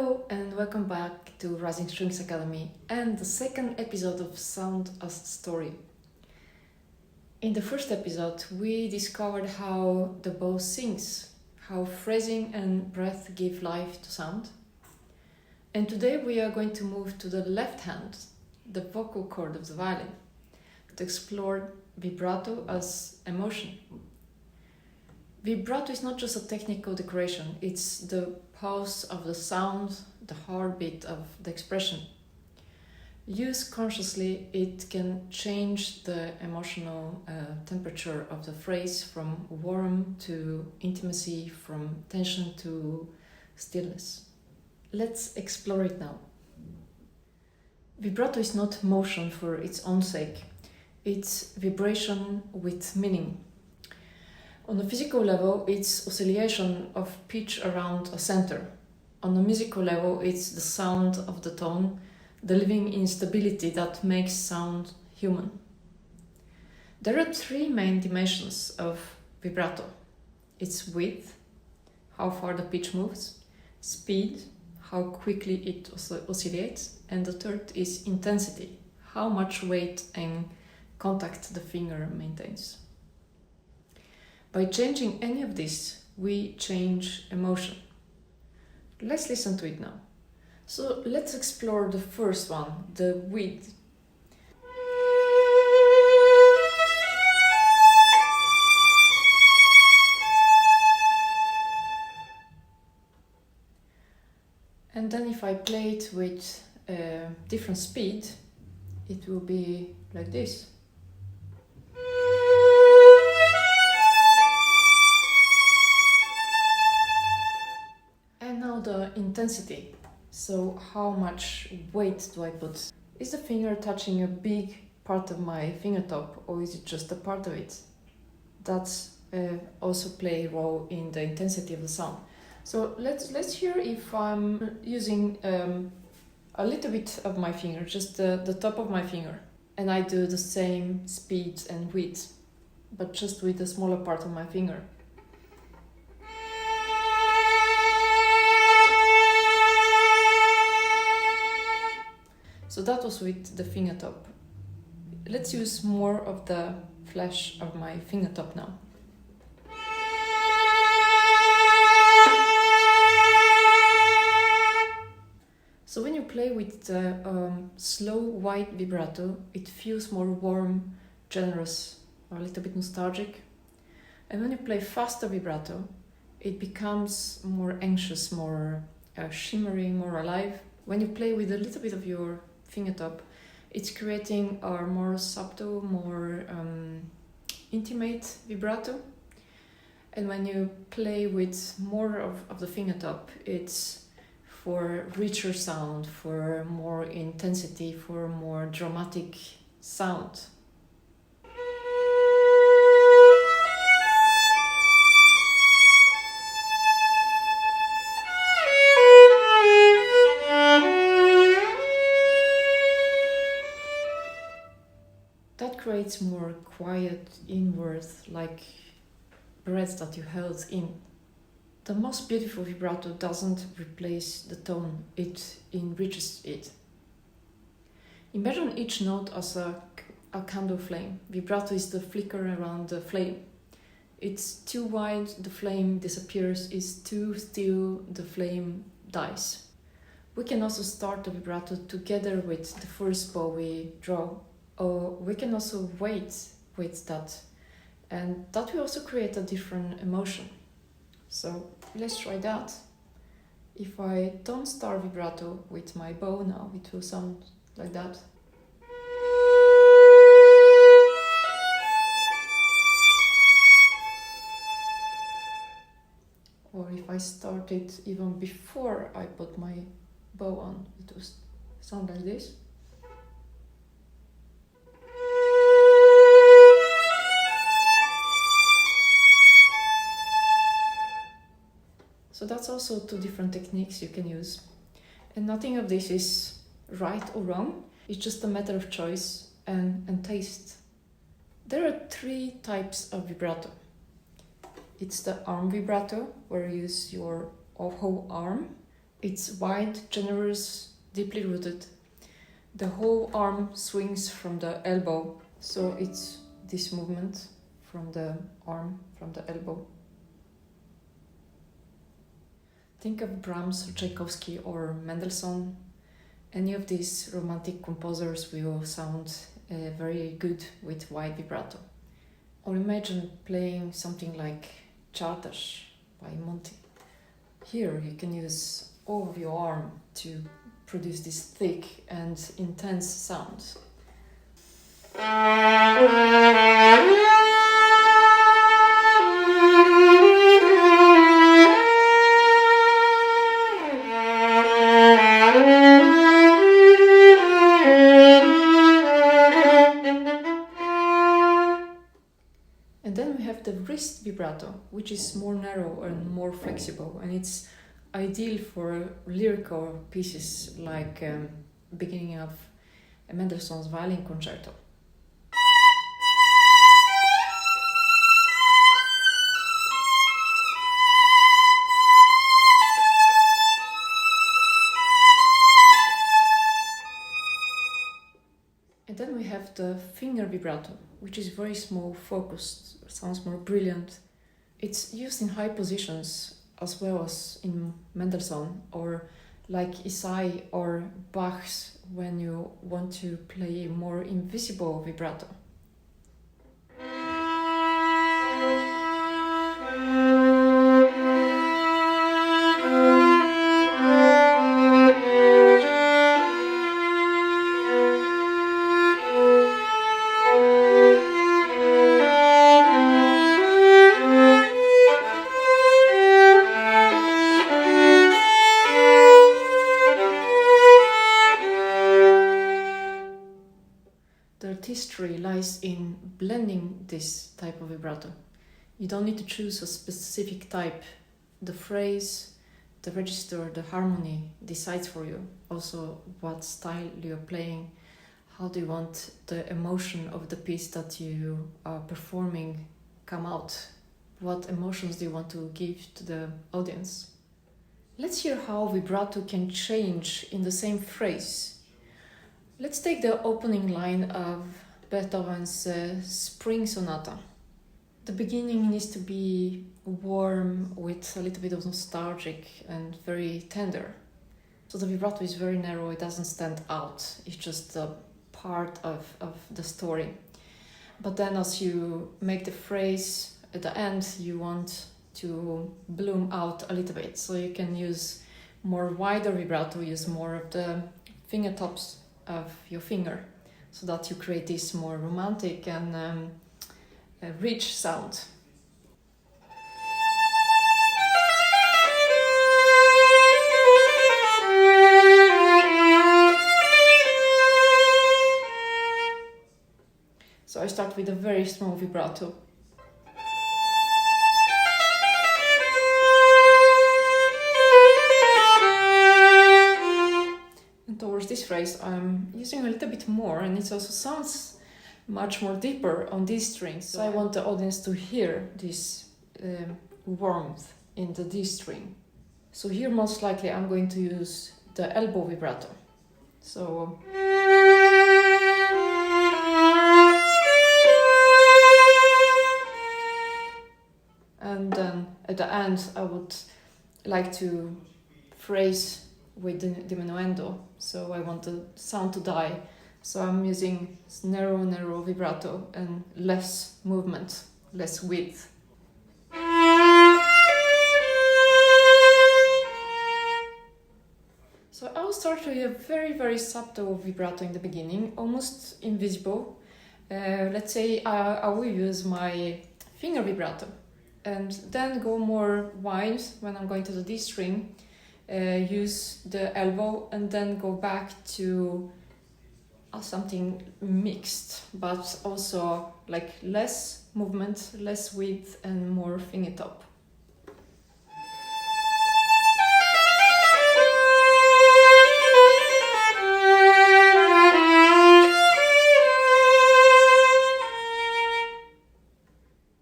Hello and welcome back to Risingstrings Academy and the second episode of Sound as Story. In the first episode, we discovered how the bow sings, how phrasing and breath give life to sound. And today we are going to move to the left hand, the vocal cord of the violin, to explore vibrato as emotion. Vibrato is not just a technical decoration, it's the pulse of the sound, the heartbeat of the expression. Used consciously, it can change the emotional temperature of the phrase from warm to intimacy, from tension to stillness. Let's explore it now. Vibrato is not motion for its own sake, it's vibration with meaning. On a physical level, it's oscillation of pitch around a center. On a musical level, it's the sound of the tone, the living instability that makes sound human. There are three main dimensions of vibrato. It's width, how far the pitch moves, speed, how quickly it oscillates, and the third is intensity, how much weight and contact the finger maintains. By changing any of this, we change emotion. Let's listen to it now. So let's explore the first one, the width. And then if I play it with a different speed, it will be like this. The intensity. So how much weight do I put? Is the finger touching a big part of my fingertop or is it just a part of it? That's also play a role in the intensity of the sound. So let's hear if I'm using a little bit of my finger, just the top of my finger, and I do the same speed and width, but just with a smaller part of my finger. So that was with the fingertop. Let's use more of the flesh of my fingertop now. So when you play with the slow white vibrato, it feels more warm, generous, or a little bit nostalgic. And when you play faster vibrato, it becomes more anxious, more shimmering, more alive. When you play with a little bit of your fingertop, it's creating a more subtle, more intimate vibrato. And when you play with more of the fingertop, it's for richer sound, for more intensity, for more dramatic sound. That creates more quiet inward, like breath that you held in. The most beautiful vibrato doesn't replace the tone, it enriches it. Imagine each note as a candle flame. Vibrato is the flicker around the flame. It's too wide, the flame disappears. It's too still, the flame dies. We can also start the vibrato together with the first bow we draw. Or we can also wait with that, and that will also create a different emotion. So let's try that. If I don't start vibrato with my bow now, it will sound like that. Or if I start it even before I put my bow on, it will sound like this. So that's also two different techniques you can use. And nothing of this is right or wrong. It's just a matter of choice and taste. There are three types of vibrato. It's the arm vibrato, where you use your whole arm It's wide, generous, deeply rooted. The whole arm swings from the elbow, so it's this movement from the arm, from the elbow. Think of Brahms, Tchaikovsky, or Mendelssohn. Any of these romantic composers will sound very good with wide vibrato. Or imagine playing something like Chardash by Monty. Here you can use all of your arm to produce this thick and intense sound. And then we have the wrist vibrato, which is more narrow and more flexible, and it's ideal for lyrical pieces like beginning of Mendelssohn's Violin Concerto. And then we have the finger vibrato, which is very small, focused, sounds more brilliant. It's used in high positions as well as in Mendelssohn, or like Isai or Bach's, when you want to play more invisible vibrato. The artistry lies in blending this type of vibrato. You don't need to choose a specific type. The phrase, the register, the harmony decides for you. Also, what style you're playing, how do you want the emotion of the piece that you are performing come out? What emotions do you want to give to the audience? Let's hear how vibrato can change in the same phrase. Let's take the opening line of Beethoven's Spring Sonata. The beginning needs to be warm with a little bit of nostalgic and very tender. So the vibrato is very narrow, it doesn't stand out, it's just a part of the story. But then as you make the phrase at the end, you want to bloom out a little bit. So you can use more wider vibrato, use more of the fingertips of your finger, so that you create this more romantic and rich sound. So I start with a very small vibrato. Towards this phrase, I'm using a little bit more, and it also sounds much more deeper on these strings. So I want the audience to hear this warmth in the D string. So here, most likely, I'm going to use the elbow vibrato. So. And then at the end, I would like to phrase with the diminuendo, so I want the sound to die. So I'm using narrow vibrato and less movement, less width. So I'll start with a very subtle vibrato in the beginning, almost invisible. Let's say I will use my finger vibrato, and then go more wide when I'm going to the D string. Use the elbow and then go back to something mixed, but also like less movement, less width, and more fingertip.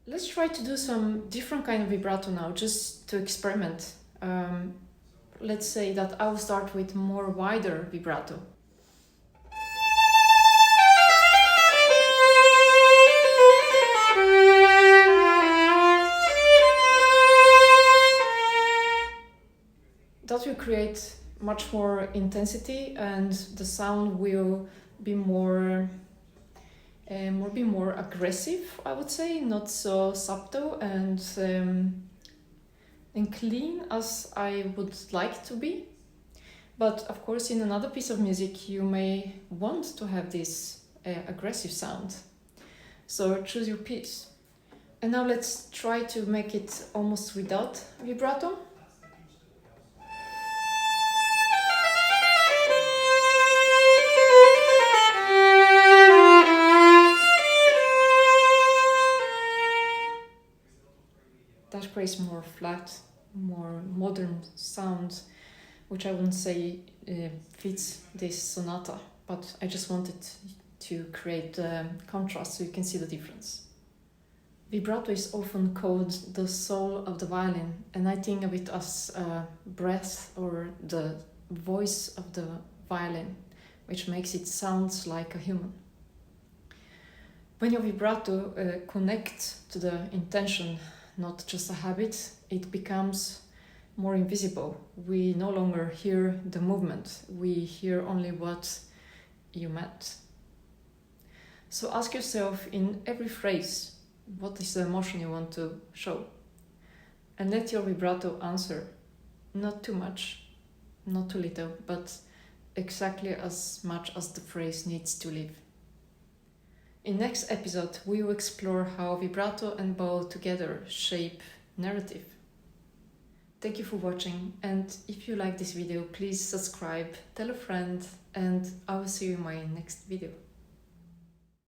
Let's try to do some different kind of vibrato now, just to experiment. let's say that I will start with more wider vibrato. That will create much more intensity, and the sound will be more aggressive, I would say, not so subtle and clean as I would like to be. But of course, in another piece of music, you may want to have this aggressive sound. So choose your piece. And now let's try to make it almost without vibrato. That creates more flat, more modern sound, which I wouldn't say fits this sonata, but I just wanted to create contrast so you can see the difference. Vibrato is often called the soul of the violin, and I think of it as a breath or the voice of the violin, which makes it sound like a human. When your vibrato connects to the intention, not just a habit, it becomes more invisible. We no longer hear the movement, we hear only what you meant. So ask yourself in every phrase, what is the emotion you want to show? And let your vibrato answer. Not too much, not too little, but exactly as much as the phrase needs to live. In next episode, we will explore how vibrato and bow together shape narrative. Thank you for watching, and if you like this video, please subscribe, tell a friend, and I will see you in my next video.